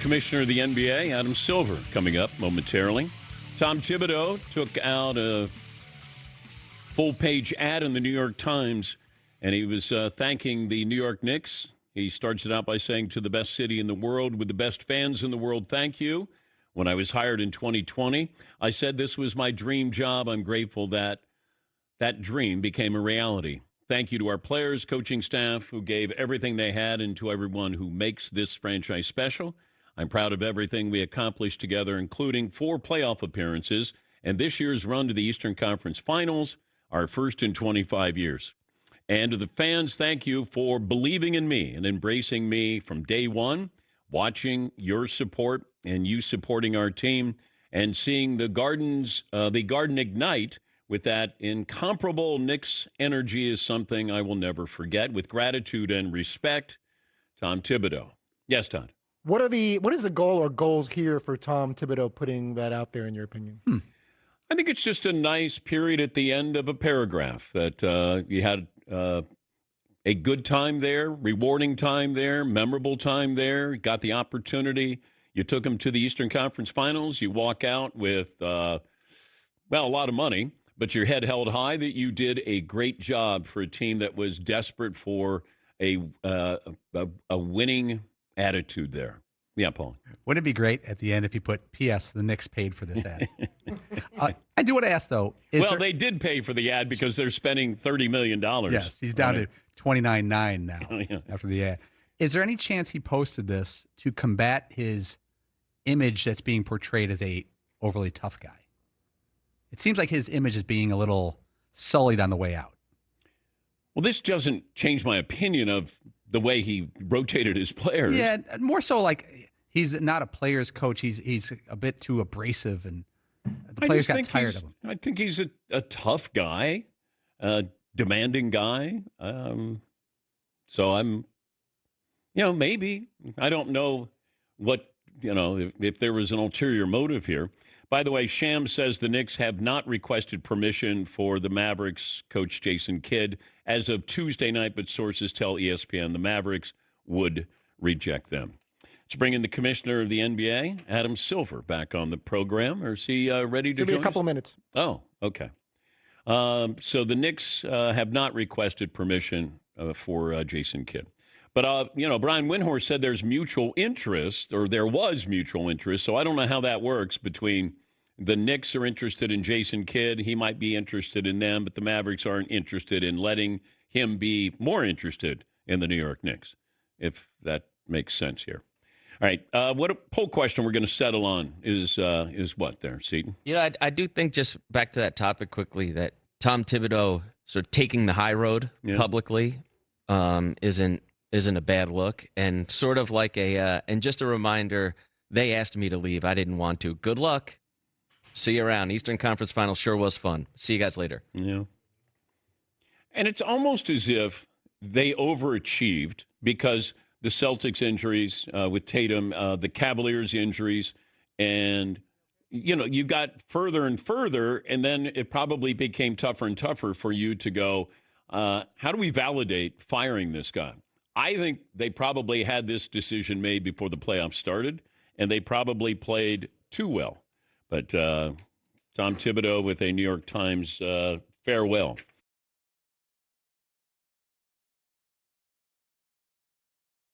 Commissioner of the NBA, Adam Silver, coming up momentarily. Tom Thibodeau took out a full-page ad in the New York Times, and he was thanking the New York Knicks. He starts it out by saying, "To the best city in the world with the best fans in the world, thank you. When I was hired in 2020, I said this was my dream job. I'm grateful that that dream became a reality. Thank you to our players, coaching staff who gave everything they had, and to everyone who makes this franchise special. I'm proud of everything we accomplished together, including 4 playoff appearances and this year's run to the Eastern Conference Finals, our first in 25 years. And to the fans, thank you for believing in me and embracing me from day one, watching your support and you supporting our team, and seeing the Garden ignite with that incomparable Knicks energy is something I will never forget. With gratitude and respect, Tom Thibodeau." Yes, Todd. What is the goal or goals here for Tom Thibodeau putting that out there, in your opinion? I think it's just a nice period at the end of a paragraph that you had a good time there, rewarding time there, memorable time there, got the opportunity. You took them to the Eastern Conference Finals. You walk out with, a lot of money, but your head held high that you did a great job for a team that was desperate for a winning attitude there. Yeah, Paul. Wouldn't it be great at the end if you put, "P.S. The Knicks paid for this ad"? I do want to ask, though. They did pay for the ad because they're spending $30 million. Yes, he's down to $29.9 now after the ad. Is there any chance he posted this to combat his image that's being portrayed as a overly tough guy? It seems like his image is being a little sullied on the way out. Well, this doesn't change my opinion of the way he rotated his players. Yeah, more so like he's not a player's coach. He's a bit too abrasive, and the players got tired of him. I think he's a tough guy, a demanding guy. So I'm, maybe. I don't know what, if there was an ulterior motive here. By the way, Shams says the Knicks have not requested permission for the Mavericks coach Jason Kidd as of Tuesday night, but sources tell ESPN the Mavericks would reject them. Let's bring in the commissioner of the NBA, Adam Silver, back on the program. Or is he ready to join us? Give me a couple minutes. Oh, okay. So the Knicks have not requested permission for Jason Kidd. But, Brian Windhorst said there's mutual interest, or there was mutual interest, so I don't know how that works between the Knicks are interested in Jason Kidd. He might be interested in them, but the Mavericks aren't interested in letting him be more interested in the New York Knicks, if that makes sense here. All right, what a poll question we're going to settle on is what there, Seton? I do think, just back to that topic quickly, that Tom Thibodeau sort of taking the high road publicly isn't a bad look, and sort of like and just a reminder, they asked me to leave. I didn't want to. Good luck. See you around. Eastern Conference Finals sure was fun. See you guys later. Yeah. And it's almost as if they overachieved because the Celtics injuries with Tatum, the Cavaliers injuries, and, you got further and further, and then it probably became tougher and tougher for you to go, how do we validate firing this guy? I think they probably had this decision made before the playoffs started, and they probably played too well. But Tom Thibodeau with a New York Times farewell